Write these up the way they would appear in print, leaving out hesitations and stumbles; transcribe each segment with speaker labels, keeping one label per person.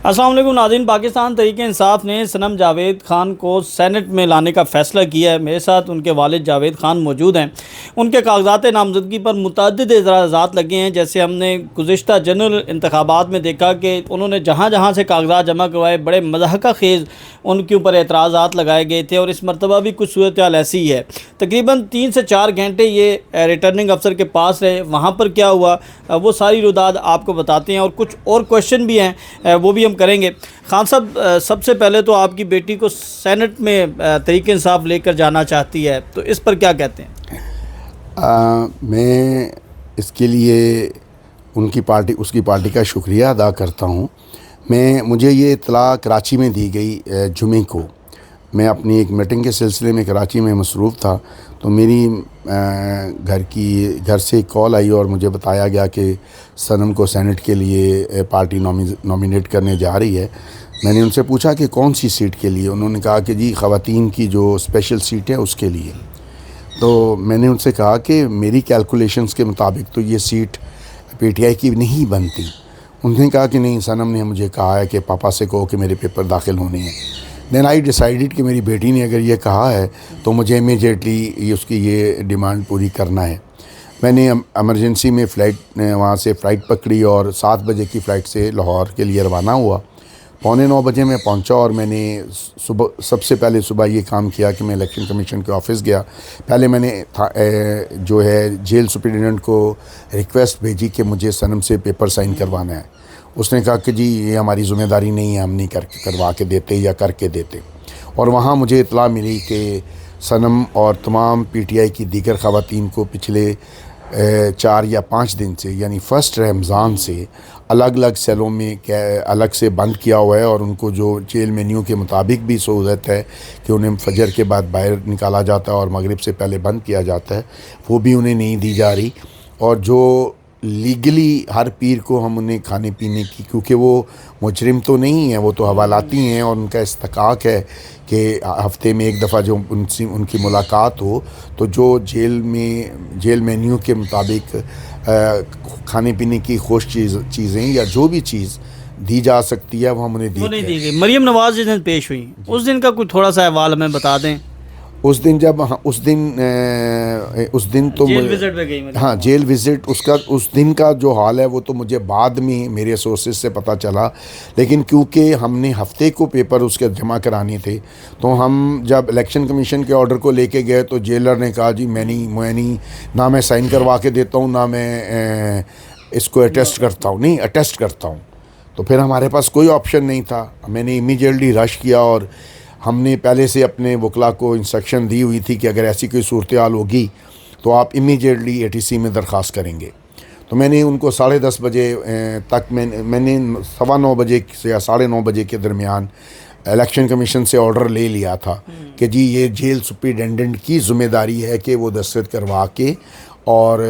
Speaker 1: अस्सलाम वालेकुम नाज़रीन। पाकिस्तान तहरीक-ए-इंसाफ ने सनम जावेद ख़ान को सेनेट में लाने का फ़ैसला किया है। मेरे साथ उनके वालिद जावेद ख़ान मौजूद हैं। उनके कागज़ात नामज़दगी पर मुतअद्दिद एतराज़ात लगे हैं। जैसे हमने गुज़िश्ता जनरल इंतखाबात में देखा कि उन्होंने जहाँ जहाँ से कागज़ात जमा करवाए बड़े मज़ाहका ख़ेज़ उनके ऊपर एतराज़ात लगाए गए थे, और इस मरतबा भी कुछ सूरत हाल ऐसी ही है। तकरीबन 3 से 4 घंटे ये रिटर्निंग अफसर के पास रहे। वहाँ पर क्या हुआ वो सारी रुदाद आपको बताते हैं, और कुछ और क्वेश्चन भी हैं वो भी हम करेंगे। खान साहब, सबसे पहले तो आपकी बेटी को सेनेट में तहरीक इंसाफ लेकर जाना चाहती है, तो इस पर क्या कहते हैं?
Speaker 2: मैं इसके लिए उसकी पार्टी का शुक्रिया अदा करता हूँ। मुझे ये इत्तला कराची में दी गई जुमे को। मैं अपनी एक मीटिंग के सिलसिले में कराची में मसरूफ़ था, तो मेरी घर से एक कॉल आई और मुझे बताया गया कि सनम को सेनेट के लिए पार्टी नॉमिनेट करने जा रही है। मैंने उनसे पूछा कि कौन सी सीट के लिए। उन्होंने कहा कि जी ख़वातीन की जो स्पेशल सीट है उसके लिए। तो मैंने उनसे कहा कि मेरी कैलकुलेशंस के मुताबिक तो ये सीट पीटीआई की नहीं बनती। उन्होंने कहा कि नहीं, सनम ने मुझे कहा है कि पापा से कहो कि मेरे पेपर दाखिल होने हैं। देन आई डिसाइडेड कि मेरी बेटी ने अगर ये कहा है तो मुझे इमीडिएटली उसकी ये डिमांड पूरी करना है। मैंने एमरजेंसी में वहाँ से फ़्लाइट पकड़ी और 7 बजे की फ़्लाइट से लाहौर के लिए रवाना हुआ। 8:45 बजे मैं पहुंचा और मैंने सबसे पहले सुबह ये काम किया कि मैं इलेक्शन कमीशन के ऑफ़िस गया। पहले मैंने जो है जेल सुपरिटेंडेंट को रिक्वेस्ट भेजी कि मुझे सनम से पेपर साइन करवाना है। उसने कहा कि जी ये हमारी ज़िम्मेदारी नहीं है, हम नहीं करवा के देते या करके देते। और वहाँ मुझे इत्तला मिली कि सनम और तमाम पीटीआई की दीगर ख़वातीन को पिछले 4 या 5 दिन से, यानी फ़र्स्ट रमज़ान से अलग अलग सेलों में अलग से बंद किया हुआ है, और उनको जो जेल मेन्यू के मुताबिक भी सहूलत है कि उन्हें फजर के बाद बाहर निकाला जाता है और मगरिब से पहले बंद किया जाता है, वो भी उन्हें नहीं दी जा रही। और जो लीगली हर पीर को हम उन्हें खाने पीने की, क्योंकि वो मुजरिम तो नहीं है, वो तो हवालाती हैं और उनका इस्तकाक है कि हफ़्ते में एक दफ़ा जो उनकी मुलाकात हो, तो जो जेल मेन्यू के मुताबिक खाने पीने की खुश चीज़ें या जो भी चीज़ दी जा सकती है वो हम उन्हें
Speaker 1: वो नहीं दी गई। मरियम नवाज़ जिस दिन पेश हुई उस दिन का कुछ थोड़ा सा अहवाल हमें बता दें।
Speaker 2: उस दिन तो
Speaker 1: जेल विजिट पे गई।
Speaker 2: हाँ, जेल विज़िट, उस दिन का जो हाल है वो तो मुझे बाद में मेरे सोर्सेज से पता चला। लेकिन क्योंकि हमने हफ्ते को पेपर उसके जमा कराने थे, तो हम जब इलेक्शन कमीशन के ऑर्डर को लेके गए तो जेलर ने कहा जी मैं नहीं, ना मैं साइन करवा के देता हूँ, ना मैं इसको अटेस्ट करता हूँ। तो फिर हमारे पास कोई ऑप्शन नहीं था। मैंने इमीडिएटली रश किया और हमने पहले से अपने वकला को इंस्ट्रक्शन दी हुई थी कि अगर ऐसी कोई सूरत हाल होगी तो आप इमीडिएटली एटीसी में दरख्वास्त करेंगे। तो मैंने उनको 10:30 बजे तक मैंने 9:15 बजे से या 9:30 बजे के दरमियान इलेक्शन कमीशन से ऑर्डर ले लिया था कि जी ये जेल सुपरिटेंडेंट की ज़िम्मेदारी है कि वो दस्तखत करवा के और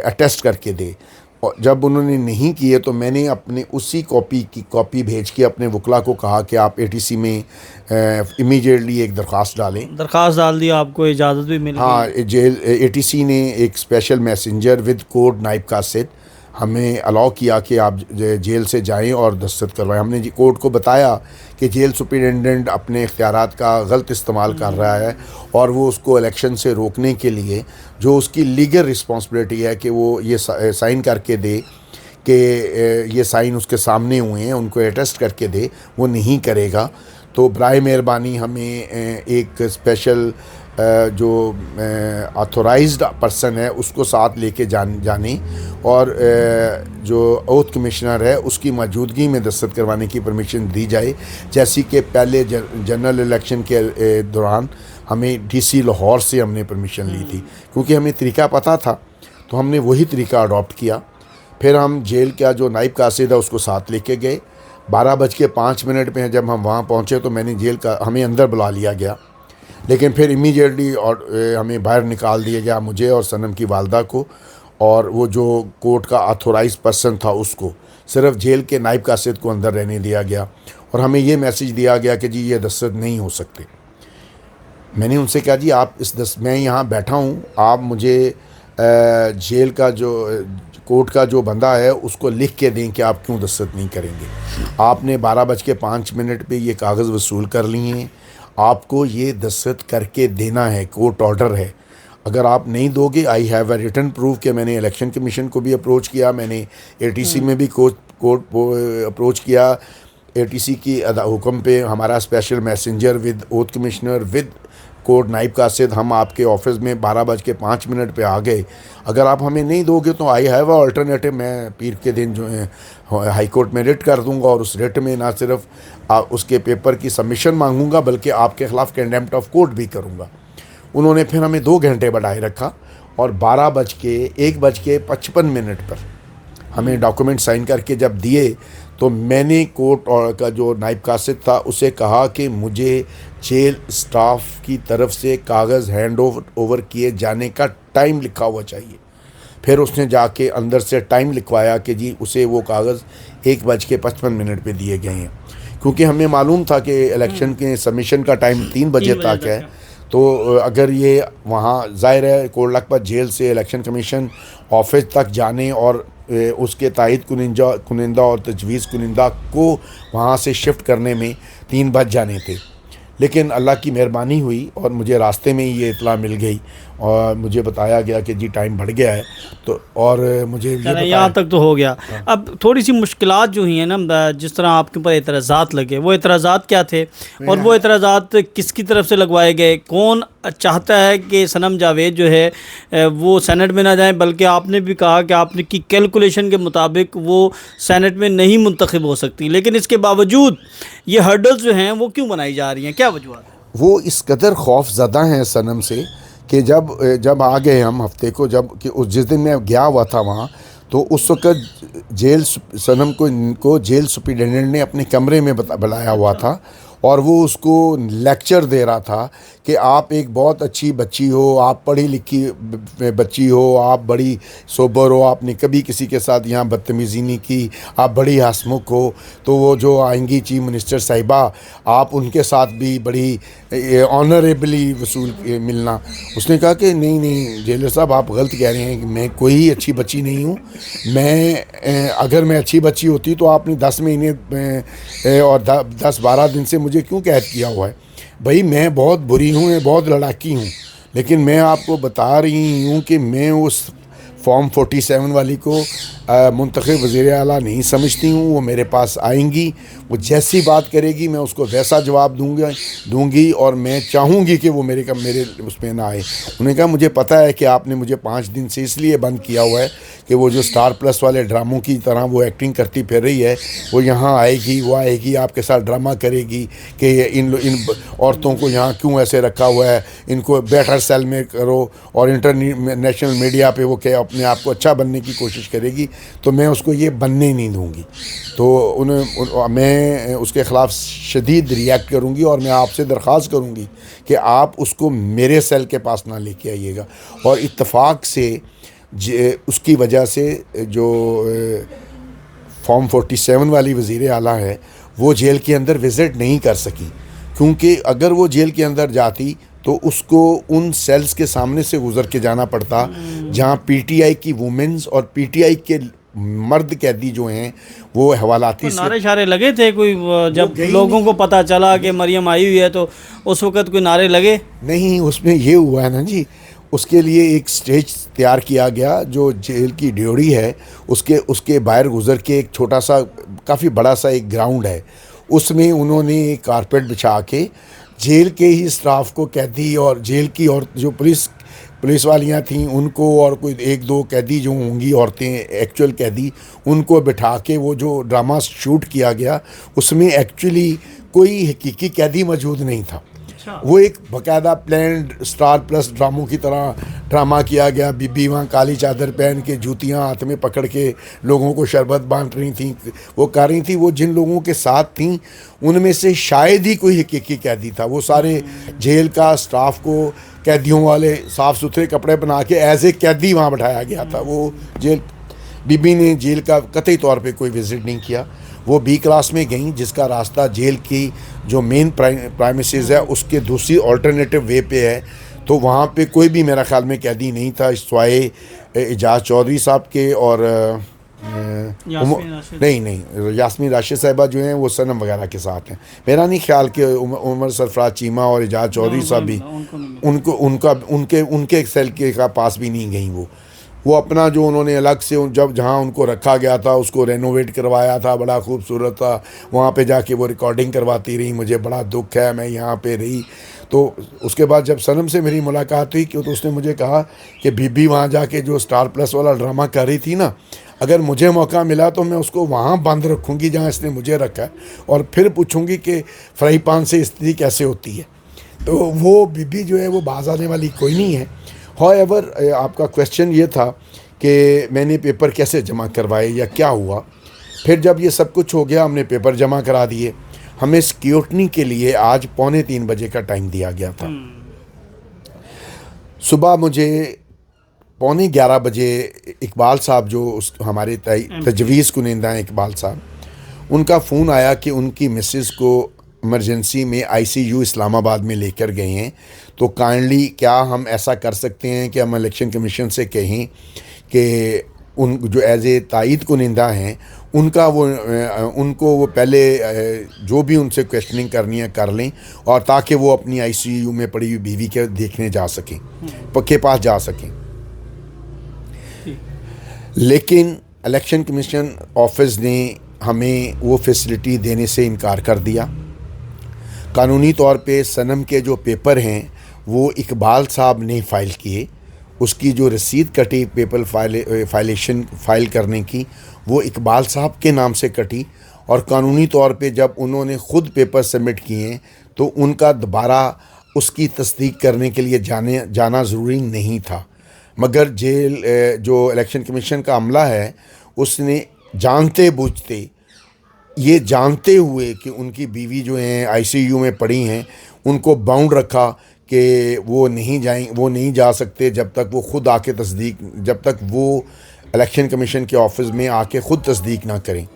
Speaker 2: अटेस्ट करके दे। और जब उन्होंने नहीं किए तो मैंने अपने उसी कॉपी भेज के अपने वकला को कहा कि आप एटीसी में इमीडिएटली एक दरख्वास्त
Speaker 1: डाल दी। आपको इजाज़त भी मिली?
Speaker 2: हाँ, एटीसी ने एक स्पेशल मैसेंजर विद कोड नाइब कासिद हमें अलाउ किया कि आप जेल से जाएं और दस्तखत करवाएं। हमने जी कोर्ट को बताया कि जेल सुपरिटेंडेंट अपने इख्तियारात का गलत इस्तेमाल कर रहा है और वो उसको इलेक्शन से रोकने के लिए जो उसकी लीगल रिस्पॉन्सिबिलिटी है कि वो ये साइन करके दे कि ये साइन उसके सामने हुए हैं, उनको अटेस्ट करके दे, वो नहीं करेगा। तो बराए मेहरबानी हमें एक स्पेशल जो ऑथोराइज्ड पर्सन है उसको साथ लेके जाने और जो ओथ कमिश्नर है उसकी मौजूदगी में दस्तखत करवाने की परमिशन दी जाए, जैसी कि पहले जनरल इलेक्शन के दौरान हमें डीसी लाहौर से हमने परमिशन ली थी। क्योंकि हमें तरीका पता था तो हमने वही तरीका अडॉप्ट किया। फिर हम जेल का जो नाइब कासिद है उसको साथ लेके गए। 12:05 पे जब हम वहाँ पहुँचे तो हमें अंदर बुला लिया गया, लेकिन फिर इमीडिएटली हमें बाहर निकाल दिया गया, मुझे और सनम की वालदा को, और वो जो कोर्ट का ऑथोराइज पर्सन था उसको सिर्फ जेल के नाइब कासिद को अंदर रहने दिया गया। और हमें ये मैसेज दिया गया कि जी ये दस्तखत नहीं हो सकते। मैंने उनसे कहा जी आप मैं यहाँ बैठा हूँ, आप मुझे जेल का जो कोर्ट का जो बंदा है उसको लिख के दें कि आप क्यों दस्तखत नहीं करेंगे। आपने 12:05 पे ये कागज़ वसूल कर लिए हैं, आपको ये दस्तखत करके देना है, कोर्ट ऑर्डर है। अगर आप नहीं दोगे, I have a written proof कि मैंने इलेक्शन कमीशन को भी अप्रोच किया, मैंने एटीसी में भी कोर्ट अप्रोच किया। एटीसी की हुक्म पे हमारा special messenger with oath commissioner with court नाइब कासिद हम आपके ऑफिस में 12:05 पे आ गए। अगर आप हमें नहीं दोगे तो आई हैव अ अल्टरनेटिव, मैं पीर के दिन जो है हाई कोर्ट में रिट कर दूंगा और उस रिट में ना सिर्फ उसके पेपर की सबमिशन मांगूंगा बल्कि आपके ख़िलाफ़ कंडेम्प्ट ऑफ कोर्ट भी करूंगा। उन्होंने फिर हमें 2 घंटे बढ़ाए रखा और 1:55 पर हमें डॉक्यूमेंट साइन करके जब दिए तो मैंने कोर्ट का जो नाइब कासिद था उसे कहा कि मुझे जेल स्टाफ की तरफ से कागज़ हैंड ओवर किए जाने का टाइम लिखा हुआ चाहिए। फिर उसने जाके अंदर से टाइम लिखवाया कि जी उसे वो कागज़ 1:55 पे दिए गए हैं, क्योंकि हमें मालूम था कि इलेक्शन के सबमिशन का टाइम 3 बजे तक है। तो अगर ये वहाँ ज़ाहिर है कोट लखपत जेल से इलेक्शन कमीशन ऑफिस तक जाने और उसके तायद कुनिंदा और तजवीज़ कुनिंदा को वहाँ से शिफ्ट करने में 3 बज जाने थे। लेकिन अल्लाह की मेहरबानी हुई और मुझे रास्ते में ही ये इत्तला मिल गई और मुझे बताया गया कि जी टाइम बढ़ गया है। तो और मुझे
Speaker 1: यहाँ तक तो हो गया। अब थोड़ी सी मुश्किलात जो हुई हैं ना, जिस तरह आपके ऊपर एतराज़ात लगे, वो एतराज़ात क्या थे और वो एतराज़ात किसकी तरफ से लगवाए गए? कौन चाहता है कि सनम जावेद जो है वो सेनेट में ना जाए, बल्कि आपने भी कहा कि आपने की कैलकुलेशन के मुताबिक वो सेनेट में नहीं मुंतखब हो सकती, लेकिन इसके बावजूद ये हर्डल्स जो हैं वो क्यों बनाई जा रही हैं, क्या वजूहत है?
Speaker 2: वो इस कदर खौफ ज़दा हैं सनम से कि जब आ गए हम हफ्ते को, जब कि जिस दिन मैं गया हुआ था वहाँ, तो उस वक़्त सनम को जेल सुपरिटेंडेंट ने अपने कमरे में बुलाया हुआ था और वो उसको लेक्चर दे रहा था कि आप एक बहुत अच्छी बच्ची हो, आप पढ़ी लिखी बच्ची हो, आप बड़ी सोबर हो, आपने कभी किसी के साथ यहाँ बदतमीज़ी नहीं की, आप बड़ी हंसमुख हो, तो वो जो आएंगी चीफ मिनिस्टर साहिबा आप उनके साथ भी बड़ी ऑनरेबली वसूल मिलना। उसने कहा कि नहीं जेलर साहब आप गलत कह रहे हैं, मैं कोई अच्छी बच्ची नहीं हूँ। मैं अगर मैं अच्छी बच्ची होती तो आपने 10 महीने और 10-12 दिन से मुझे क्यों कैद किया हुआ है? भाई मैं बहुत बुरी हूँ, मैं बहुत लड़ाकी हूँ, लेकिन मैं आपको बता रही हूँ कि मैं उस फॉर्म 47 वाली को मुंतखब वज़ीर आला नहीं समझती हूँ। वो मेरे पास आएंगी, वो जैसी बात करेगी मैं उसको वैसा जवाब दूंगी और मैं चाहूँगी कि वो मेरे उसमें ना आए। उन्होंने कहा मुझे पता है कि आपने मुझे 5 दिन से इसलिए बंद किया हुआ है कि वो जो स्टार प्लस वाले ड्रामों की तरह वो एक्टिंग करती फिर रही है, वो यहाँ आएगी, वो आएगी आपके साथ ड्रामा करेगी कि इन औरतों को यहाँ क्यों ऐसे रखा हुआ है, इनको बेटर सेल में करो, और इंटरनेशनल मीडिया पे वो क्या अपने आप को अच्छा बनने की कोशिश करेगी। तो मैं उसको ये बनने नहीं दूँगी। तो मैं उसके ख़िलाफ़ शदीद रिएक्ट करूँगी और मैं आपसे दरख्वास्त करूँगी कि आप उसको मेरे सेल के पास ना लेके आइएगा। और इत्तफाक से उसकी वजह से जो फॉर्म 47 वाली वज़ीर आला है वो जेल के अंदर विज़िट नहीं कर सकी, क्योंकि अगर वो जेल के अंदर जाती तो उसको उन सेल्स के सामने से गुज़र के जाना पड़ता जहाँ पीटीआई की वुमेन्स और पीटीआई के मर्द कैदी जो हैं वो हवालाती
Speaker 1: नारे शारे लगे थे कोई? जब लोगों को पता चला कि मरियम आई हुई है तो उस वक़्त कोई नारे लगे नहीं?
Speaker 2: उसमें ये हुआ है ना जी, उसके लिए एक स्टेज तैयार किया गया जो जेल की ड्योरी है उसके बाहर गुज़र के एक छोटा सा काफ़ी बड़ा सा एक ग्राउंड है, उसमें उन्होंने एक कारपेट बिछा के जेल के ही स्टाफ को, कैदी और जेल की और जो पुलिस वालियाँ थीं उनको और कोई 1-2 कैदी जो होंगी औरतें एक्चुअल कैदी, उनको बिठा के वो जो ड्रामा शूट किया गया उसमें एक्चुअली कोई हकीकी कैदी मौजूद नहीं था। वो एक बाकायदा प्लान्ड स्टार प्लस ड्रामों की तरह ड्रामा किया गया। बीबी वहाँ काली चादर पहन के जूतियाँ हाथ में पकड़ के लोगों को शरबत बांट रही थी, वो कर रही थी। वो जिन लोगों के साथ थी उनमें से शायद ही कोई हकीकी कैदी था। वो सारे जेल का स्टाफ को कैदियों वाले साफ़ सुथरे कपड़े बना के एज ए कैदी वहाँ बैठाया गया था। वो जेल बीबी ने जेल का कतई तौर पे कोई विज़िट नहीं किया। वो बी क्लास में गई जिसका रास्ता जेल की जो मेन प्राइमिसेस है उसके दूसरी अल्टरनेटिव वे पे है। तो वहाँ पे कोई भी मेरा ख्याल में कैदी नहीं था सिवाय एजाज चौधरी साहब के और नहीं यास्मीन राशिद साहिबा जो हैं वो सनम वगैरह के साथ हैं। मेरा नहीं ख्याल कि उमर सरफराज चीमा और एजाज चौधरी साहब भी उनके सेल के का पास भी नहीं गई। वो अपना जो उन्होंने अलग से जब जहाँ उनको रखा गया था उसको रेनोवेट करवाया था, बड़ा खूबसूरत था, वहाँ पे जाके वो रिकॉर्डिंग करवाती रही। मुझे बड़ा दुख है, मैं यहाँ पे रही। तो उसके बाद जब सनम से मेरी मुलाकात हुई तो उसने मुझे कहा कि बीबी वहाँ जाके जो स्टार प्लस वाला ड्रामा कर रही थी ना, अगर मुझे मौका मिला तो मैं उसको वहाँ बंद रखूँगी जहाँ इसने मुझे रखा है, और फिर पूछूँगी कि फ्राई पान से स्त्री कैसे होती है। तो वो बीबी जो है वो बाज आने वाली कोई नहीं है। हाउएवर आपका क्वेश्चन ये था कि मैंने पेपर कैसे जमा करवाए या क्या हुआ। फिर जब ये सब कुछ हो गया, हमने पेपर जमा करा दिए। हमें स्क्रूटनी के लिए आज 2:45 बजे का टाइम दिया गया था। सुबह मुझे 11:15 बजे इकबाल साहब जो हमारे तजवीज़ कुनिंदा हैं इकबाल साहब, उनका फ़ोन आया कि उनकी मिसेस को इमरजेंसी में ICU इस्लामाबाद में लेकर गए हैं, तो काइंडली क्या हम ऐसा कर सकते हैं कि हम इलेक्शन कमीशन से कहें कि उन जो एज ए तायद कुनिंदा हैं उनको वो पहले जो भी उनसे क्वेश्चनिंग करनी है कर लें, और ताकि वो अपनी ICU में पड़ी हुई बीवी के देखने जा सकें, पक्के पास जा सकें। लेकिन इलेक्शन कमीशन ऑफिस ने हमें वो फैसिलिटी देने से इनकार कर दिया। कानूनी तौर पे सनम के जो पेपर हैं वो इकबाल साहब ने फ़ाइल किए, उसकी जो रसीद कटी पेपर फाइल करने की वो इकबाल साहब के नाम से कटी, और कानूनी तौर पे जब उन्होंने ख़ुद पेपर सबमिट किए तो उनका दोबारा उसकी तस्दीक करने के लिए जाना ज़रूरी नहीं था। मगर जेल जो इलेक्शन कमीशन का अमला है उसने जानते बूझते, ये जानते हुए कि उनकी बीवी जो हैं ICU में पड़ी हैं, उनको बाउंड रखा कि वो नहीं जा सकते जब तक वो ख़ुद आके जब तक वो इलेक्शन कमीशन के ऑफिस में आके ख़ुद तस्दीक ना करें।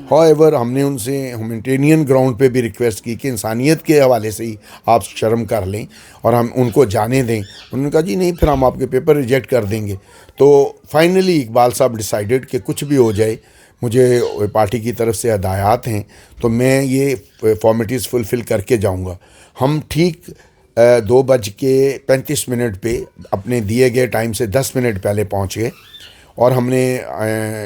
Speaker 2: हाउएवर हमने उनसे ह्यूमैनिटेरियन ग्राउंड पे भी रिक्वेस्ट की कि इंसानियत के हवाले से ही आप शर्म कर लें और हम उनको जाने दें। उन्होंने कहा जी नहीं, फिर हम आपके पेपर रिजेक्ट कर देंगे। तो फाइनली इकबाल साहब डिसाइडेड कि कुछ भी हो जाए, मुझे पार्टी की तरफ से हदायत हैं तो मैं ये फॉर्मेलिटीज़ फुलफ़िल करके जाऊँगा। हम ठीक 2:35 पे अपने दिए गए टाइम से 10 मिनट पहले पहुँच गए, और हमने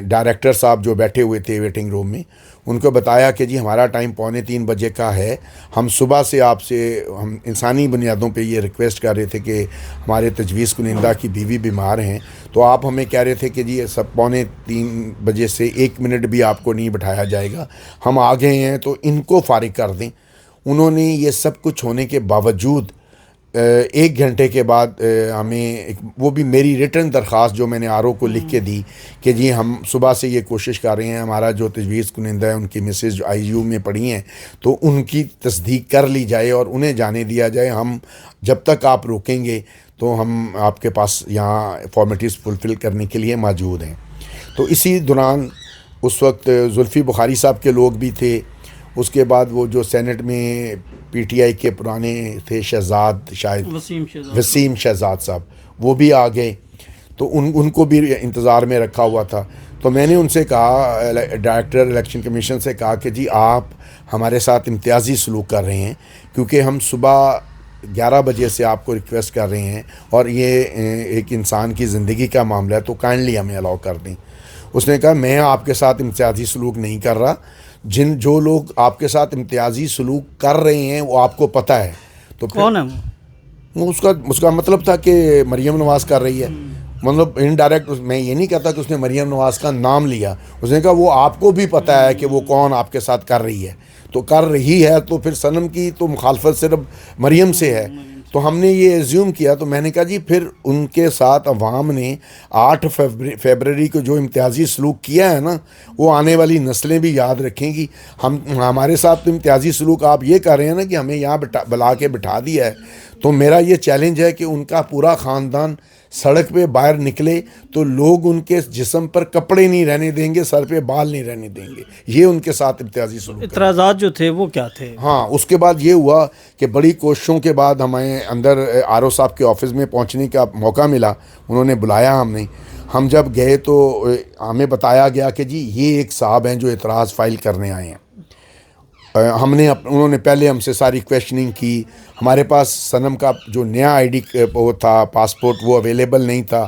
Speaker 2: डायरेक्टर साहब जो बैठे हुए थे वेटिंग रूम में उनको बताया कि जी हमारा टाइम 2:45 बजे का है। हम सुबह से हम इंसानी बुनियादों पे ये रिक्वेस्ट कर रहे थे कि हमारे तजवीज़ कुनिंदा की बीवी बीमार हैं, तो आप हमें कह रहे थे कि जी सब 2:45 बजे से 1 मिनट भी आपको नहीं बिठाया जाएगा, हम आ गए हैं तो इनको फारिग कर दें। उन्होंने ये सब कुछ होने के बावजूद 1 घंटे के बाद हमें वो भी मेरी रिटर्न दरख्वास्त जो मैंने RO को लिख के दी कि जी हम सुबह से ये कोशिश कर रहे हैं, हमारा जो तजवीज़ कुनिंदा है उनकी मिसेज जो ICU में पड़ी हैं तो उनकी तस्दीक कर ली जाए और उन्हें जाने दिया जाए। हम जब तक आप रोकेंगे तो हम आपके पास यहाँ फॉर्मेलिटीज़ फुलफ़िल करने के लिए मौजूद हैं। तो इसी दौरान उस वक्त जुल्फ़ी बुखारी साहब के लोग भी थे। उसके बाद वो जो सेनेट में PTI के पुराने थे शहजाद, शायद वसीम शहजाद साहब, वो भी आ गए, तो उनको भी इंतज़ार में रखा हुआ था। तो मैंने उनसे कहा, डायरेक्टर इलेक्शन कमीशन से कहा कि जी आप हमारे साथ इम्तियाज़ी सलूक कर रहे हैं, क्योंकि हम सुबह 11 बजे से आपको रिक्वेस्ट कर रहे हैं और ये एक इंसान की ज़िंदगी का मामला है, तो काइंडली हमें अलाउ कर दें। उसने कहा मैं आपके साथ इम्तियाज़ी सलूक नहीं कर रहा, जो लोग आपके साथ इम्तियाज़ी सलूक कर रहे हैं वो आपको पता है। तो
Speaker 1: कौन है
Speaker 2: वो? उसका मतलब था कि मरियम नवाज़ कर रही है, मतलब इनडायरेक्ट। मैं ये नहीं कहता कि उसने मरियम नवाज़ का नाम लिया, उसने कहा वो आपको भी पता है कि वो कौन आपके साथ कर रही है, तो कर रही है तो फिर सनम की तो मुखालफत सिर्फ मरियम से है। तो हमने ये एज्यूम किया। तो मैंने कहा जी फिर उनके साथ अवाम ने 8 फरवरी को जो इम्तियाज़ी सलूक किया है ना, वो आने वाली नस्लें भी याद रखेंगी। हमारे साथ तो इम्तियाज़ी सलूक आप ये कर रहे हैं ना कि हमें यहाँ बुला के बिठा दिया है। तो मेरा ये चैलेंज है कि उनका पूरा ख़ानदान सड़क पे बाहर निकले तो लोग उनके जिस्म पर कपड़े नहीं रहने देंगे, सर पे बाल नहीं रहने देंगे। ये उनके साथ इम्तियाजी सलूक।
Speaker 1: इतराज़ात जो थे वो क्या थे?
Speaker 2: हाँ, उसके बाद ये हुआ कि बड़ी कोशिशों के बाद हमें अंदर आरओ साहब के ऑफिस में पहुंचने का मौका मिला। उन्होंने बुलाया, हम जब गए तो हमें बताया गया कि जी ये एक साहब हैं जो एतराज़ फाइल करने आए हैं। उन्होंने पहले हमसे सारी क्वेश्चनिंग की। हमारे पास सनम का जो नया आईडी वो था, पासपोर्ट, वो अवेलेबल नहीं था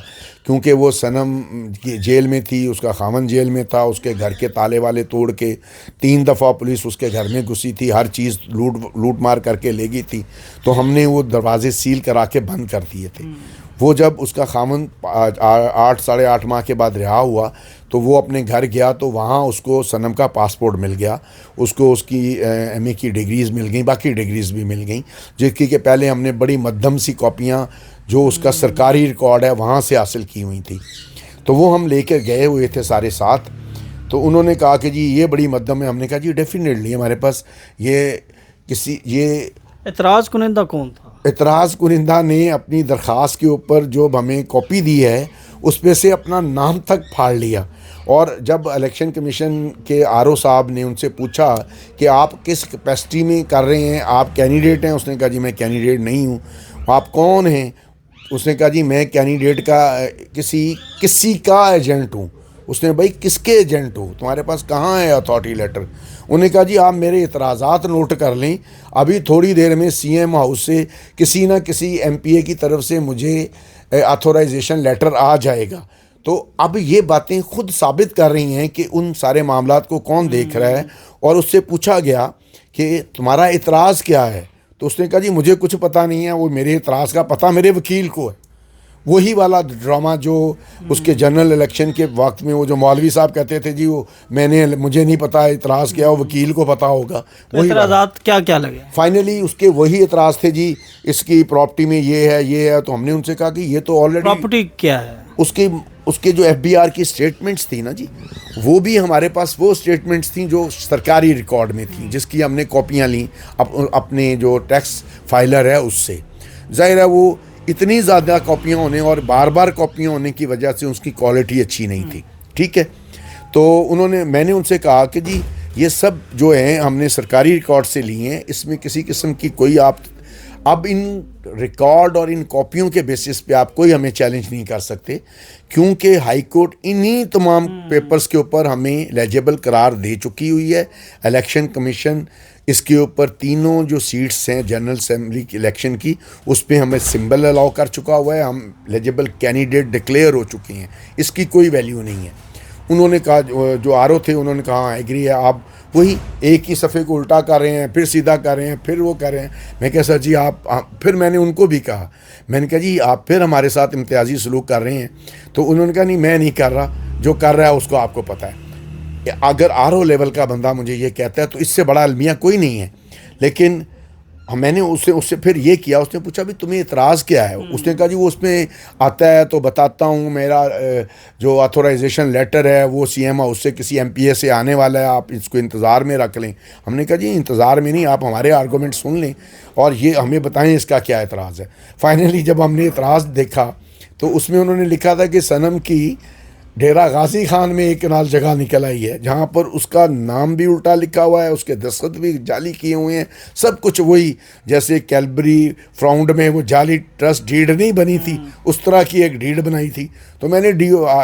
Speaker 2: क्योंकि वो सनम जेल में थी, उसका खामन जेल में था। उसके घर के ताले वाले तोड़ के 3 दफ़ा पुलिस उसके घर में घुसी थी, हर चीज़ लूट मार करके ले गई थी। तो हमने वो दरवाजे सील करा के बंद कर दिए थे। वो जब उसका खामन 8 साढ़े 8 माह के बाद रिहा हुआ तो वो अपने घर गया तो वहाँ उसको सनम का पासपोर्ट मिल गया, उसको उसकी एमए की डिग्रीज़ मिल गई, बाकी डिग्रीज़ भी मिल गई, जिसकी कि पहले हमने बड़ी मध्यम सी कॉपियाँ जो उसका सरकारी रिकॉर्ड है वहाँ से हासिल की हुई थी। तो वो हम लेकर गए हुए थे सारे साथ। तो उन्होंने कहा कि जी ये बड़ी मध्यम है। हमने कहा जी डेफिनेटली हमारे पास ये
Speaker 1: एतराज़ कुनिंदा कौन था?
Speaker 2: एतराज़ कुनिंदा ने अपनी दरख्वास्त के ऊपर जो हमें कॉपी दी है उस पे से अपना नाम तक फाड़ लिया। और जब इलेक्शन कमीशन के आरओ साहब ने उनसे पूछा कि आप किस कैपेसिटी में कर रहे हैं, आप कैंडिडेट हैं? उसने कहा जी मैं कैंडिडेट नहीं हूँ। आप कौन हैं? उसने कहा जी मैं कैंडिडेट का किसी का एजेंट हूँ। उसने भाई किसके एजेंट हो, तुम्हारे पास कहाँ है अथॉरिटी लेटर? उन्होंने कहा जी आप मेरे इतराज़ात नोट कर लें, अभी थोड़ी देर में सीएम हाउस से किसी ना किसी एमपीए की तरफ से मुझे ऑथोराइजेशन लेटर आ जाएगा। तो अब ये बातें खुद साबित कर रही हैं कि उन सारे मामलात को कौन देख रहा है। और उससे पूछा गया कि तुम्हारा इतराज़ क्या है? तो उसने कहा जी मुझे कुछ पता नहीं है, वो मेरे इतराज़ का पता मेरे वकील को है। वही वाला ड्रामा जो उसके जनरल इलेक्शन के वक्त में वो जो मौलवी साहब कहते थे जी वो मुझे नहीं पता इतराज़ किया, वो वकील को पता होगा।
Speaker 1: तो इतराज़ात क्या क्या लगे?
Speaker 2: फाइनली उसके वही इतराज़ थे जी, इसकी प्रॉपर्टी में ये है। तो हमने उनसे कहा कि ये तो ऑलरेडी
Speaker 1: प्रॉपर्टी क्या है?
Speaker 2: उसके जो एफबीआर की स्टेटमेंट्स थी ना जी, वो भी हमारे पास वो स्टेटमेंट्स थी जो सरकारी रिकॉर्ड में थी, जिसकी हमने कॉपियाँ ली अपने जो टैक्स फाइलर है उससे। जाहिर है वो इतनी ज़्यादा कॉपियाँ होने और बार बार कॉपियाँ होने की वजह से उसकी क्वालिटी अच्छी नहीं थी। ठीक है, तो मैंने उनसे कहा कि जी ये सब जो है हमने सरकारी रिकॉर्ड से लिए हैं, इसमें किसी किस्म की कोई आप अब इन रिकॉर्ड और इन कॉपियों के बेसिस पे आप कोई हमें चैलेंज नहीं कर सकते, क्योंकि हाई कोर्ट इन्हीं तमाम पेपर्स के ऊपर हमें एलिजिबल करार दे चुकी हुई है। इलेक्शन कमीशन इसके ऊपर तीनों जो सीट्स हैं जनरल असेंबली की इलेक्शन की, उस पर हमें सिंबल अलाउ कर चुका हुआ है, हम एलिजिबल कैंडिडेट डिक्लेयर हो चुके हैं, इसकी कोई वैल्यू नहीं है। उन्होंने कहा, जो आरओ थे उन्होंने कहा हाँ एग्री है, आप वही एक ही सफ़े को उल्टा कर रहे हैं, फिर सीधा कर रहे हैं, फिर वो कर रहे हैं। मैं कहा सर जी आप फिर मैंने उनको भी कहा, मैंने कहा जी आप फिर हमारे साथ इम्तियाजी सलूक कर रहे हैं। तो उन्होंने कहा नहीं मैं नहीं कर रहा, जो कर रहा है उसको आपको पता है। अगर आरओ लेवल का बंदा मुझे ये कहता है तो इससे बड़ा अलमिया कोई नहीं है। लेकिन मैंने उससे फिर ये किया, उसने पूछा भी तुम्हें इतराज़ क्या है? उसने कहा जी वो उसमें आता है तो बताता हूँ, मेरा जो ऑथोराइजेशन लेटर है वो सीएम हाउस से किसी एमपीए से आने वाला है, आप इसको इंतज़ार में रख लें। हमने कहा जी इंतज़ार में नहीं, आप हमारे आर्गूमेंट सुन लें और ये हमें बताएं इसका क्या एतराज़ है। फाइनली जब हमने एतराज़ देखा तो उसमें उन्होंने लिखा था कि सनम की डेरा गाजी खान में एक कनाल जगह निकल आई है, जहाँ पर उसका नाम भी उल्टा लिखा हुआ है, उसके दस्तखत भी जाली किए हुए हैं, सब कुछ वही जैसे कैलबरी फ्राउंड में वो जाली ट्रस्ट डीड नहीं बनी थी, उस तरह की एक डीड बनाई थी। तो मैंने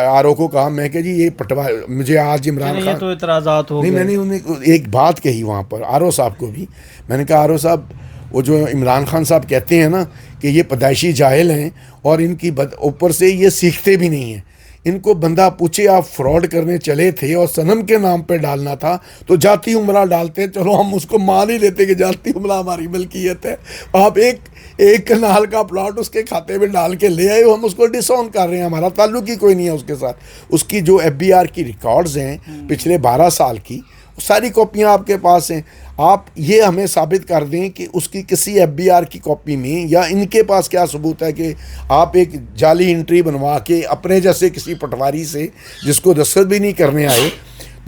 Speaker 2: आरओ को कहा, मैं कहा जी ये पटवा मुझे आज इमरान खान
Speaker 1: तो इतराज़ात हो
Speaker 2: नहीं, मैंने उन्हें एक बात कही वहाँ पर आरओ साहब को भी, मैंने कहा आरओ साहब वो जो इमरान खान साहब कहते हैं ना कि ये पैदाइशी जाहिल हैं और इनकी ऊपर से ये सीखते भी नहीं हैं, इनको बंदा पूछे आप फ्रॉड करने चले थे और सनम के नाम पे डालना था तो जाती उमरा डालते, चलो हम उसको मान ही लेते कि जाती उमरा हमारी मलकियत है। आप एक कनाल का प्लॉट उसके खाते में डाल के ले आए हो, हम उसको डिसऑन कर रहे हैं, हमारा ताल्लुक ही कोई नहीं है उसके साथ। उसकी जो एफबीआर की रिकॉर्ड्स हैं पिछले 12 साल की, सारी कॉपियाँ आपके पास हैं। आप ये हमें साबित कर दें कि उसकी किसी एफबीआर की कॉपी में या इनके पास क्या सबूत है कि आप एक जाली एंट्री बनवा के अपने जैसे किसी पटवारी से जिसको दस्तखत भी नहीं करने आए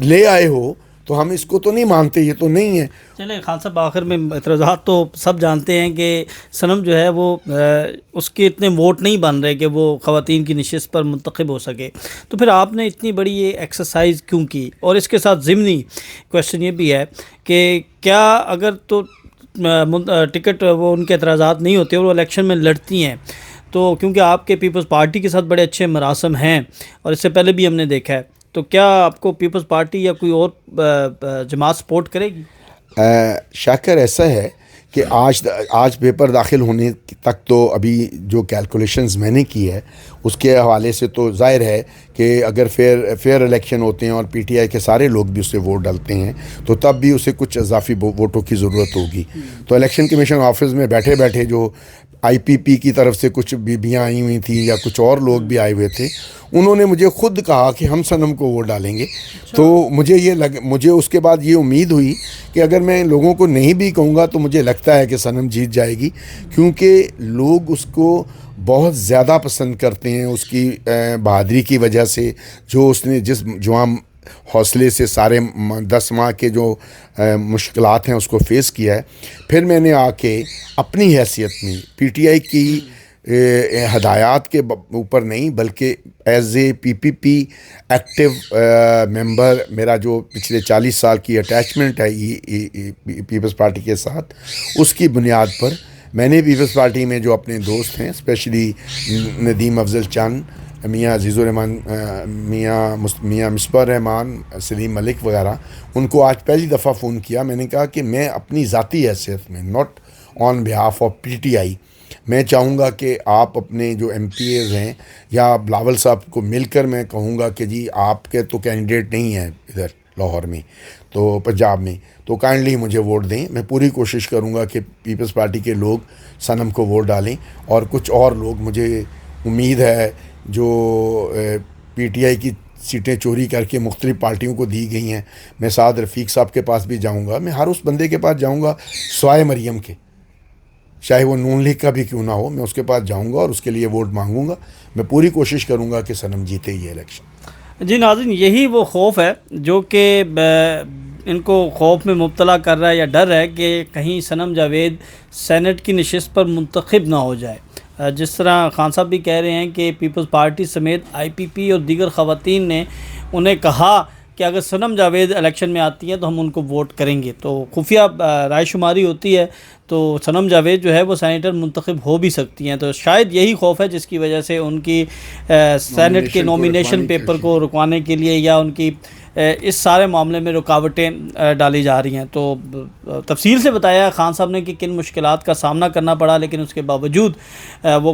Speaker 2: ले आए हो, तो हम इसको तो नहीं मानते, ये तो नहीं है।
Speaker 1: चले खान साहब, आखिर में एतराज़ात तो सब जानते हैं कि सनम जो है वो उसके इतने वोट नहीं बन रहे कि वो ख़वातीन की नशिस्त पर मुंतखब हो सके, तो फिर आपने इतनी बड़ी ये एक्सरसाइज क्यों की? और इसके साथ ज़िमनी क्वेश्चन ये भी है कि क्या अगर तो टिकट वो उनके एतराज़ात नहीं होते और वो इलेक्शन में लड़ती हैं, तो क्योंकि आपके पीपल्स पार्टी के साथ बड़े अच्छे मरासम हैं और इससे पहले भी हमने देखा है, तो क्या आपको पीपल्स पार्टी या कोई और जमात सपोर्ट करेगी?
Speaker 2: शाकर, ऐसा है कि आज पेपर दाखिल होने तक तो अभी जो कैलकुलेशंस मैंने की है उसके हवाले से तो ज़ाहिर है कि अगर फेयर इलेक्शन होते हैं और पीटीआई के सारे लोग भी उससे वोट डालते हैं तो तब भी उसे कुछ इजाफी वोटों की ज़रूरत होगी। तो इलेक्शन कमीशन ऑफिस में बैठे बैठे जो आईपीपी की तरफ से कुछ बीबियाँ आई हुई थी या कुछ और लोग भी आए हुए थे, उन्होंने मुझे खुद कहा कि हम सनम को वोट डालेंगे। तो मुझे उसके बाद ये उम्मीद हुई कि अगर मैं लोगों को नहीं भी कहूँगा तो मुझे लगता है कि सनम जीत जाएगी, क्योंकि लोग उसको बहुत ज़्यादा पसंद करते हैं उसकी बहादुरी की वजह से, जो उसने जिस जवान हौसले से सारे 10 माह के जो मुश्किलात हैं उसको फेस किया है। फिर मैंने आके अपनी हैसियत में पीटीआई की हदायत के ऊपर नहीं बल्कि as a PPP active member, मेरा जो पिछले 40 साल की अटैचमेंट है पीपल्स पार्टी के साथ, उसकी बुनियाद पर मैंने पीपल्स पार्टी में जो अपने दोस्त हैं, स्पेशली नदीम अफजल चंद, मियाँ अजीज़ुर रहमान, मियाँ मिसबा रहमान, सलीम मलिक वगैरह, उनको आज पहली दफ़ा फ़ोन किया। मैंने कहा कि मैं अपनी ज़ाती हैसियत में, not on behalf of PTI, मैं चाहूँगा कि आप अपने जो एमपीएज़ हैं या बिलावल साहब को मिलकर मैं कहूँगा कि जी आपके तो कैंडिडेट नहीं है इधर लाहौर में, तो पंजाब में, तो काइंडली मुझे वोट दें। मैं पूरी कोशिश करूँगा कि पीपल्स पार्टी के लोग सनम को वोट डालें और कुछ और लोग, मुझे उम्मीद है जो पीटीआई की सीटें चोरी करके मुख्तलिफ पार्टियों को दी गई हैं, मैं साद रफ़ीक साहब के पास भी जाऊँगा, मैं हर उस बंदे के पास जाऊँगा सवाए मरियम के, चाहे वो नून लीग का भी क्यों ना हो, मैं उसके पास जाऊँगा और उसके लिए वोट मांगूंगा। मैं पूरी कोशिश करूँगा कि सनम जीते ये इलेक्शन।
Speaker 1: जी नाज़रीन, यही वो खौफ है जो कि इनको खौफ में मुब्तला कर रहा है या डर है कि कहीं सनम जावेद सेनेट की नशिस्त पर मुंतखब ना हो जाए। जिस तरह खान साहब भी कह रहे हैं कि पीपल्स पार्टी समेत आईपीपी और दीगर ख़वातीन ने उन्हें कहा कि अगर सनम जावेद इलेक्शन में आती हैं तो हम उनको वोट करेंगे, तो खुफिया राय शुमारी होती है, तो सनम जावेद जो है वो सेनेटर मुंतखब हो भी सकती हैं। तो शायद यही खौफ है जिसकी वजह से उनकी सेनेट के नॉमिनेशन पेपर को रुकवाने के लिए या उनकी इस सारे मामले में रुकावटें डाली जा रही हैं। तो तफसील से बताया खान साहब ने कि किन मुश्किलात का सामना करना पड़ा, लेकिन उसके बावजूद वो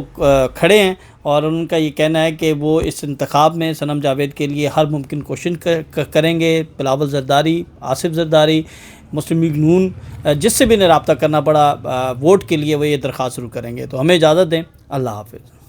Speaker 1: खड़े हैं और उनका ये कहना है कि वो इस इंतखाब में सनम जावेद के लिए हर मुमकिन कोशिश करेंगे। बिलावल जरदारी, आसिफ जरदारी, मुस्लिम लीग नून, जिससे भी इन्हें रब्ता करना पड़ा वोट के लिए, वो ये दरख्वास्त शुरू करेंगे। तो हमें इजाज़त दें, अल्लाह हाफ़िज़।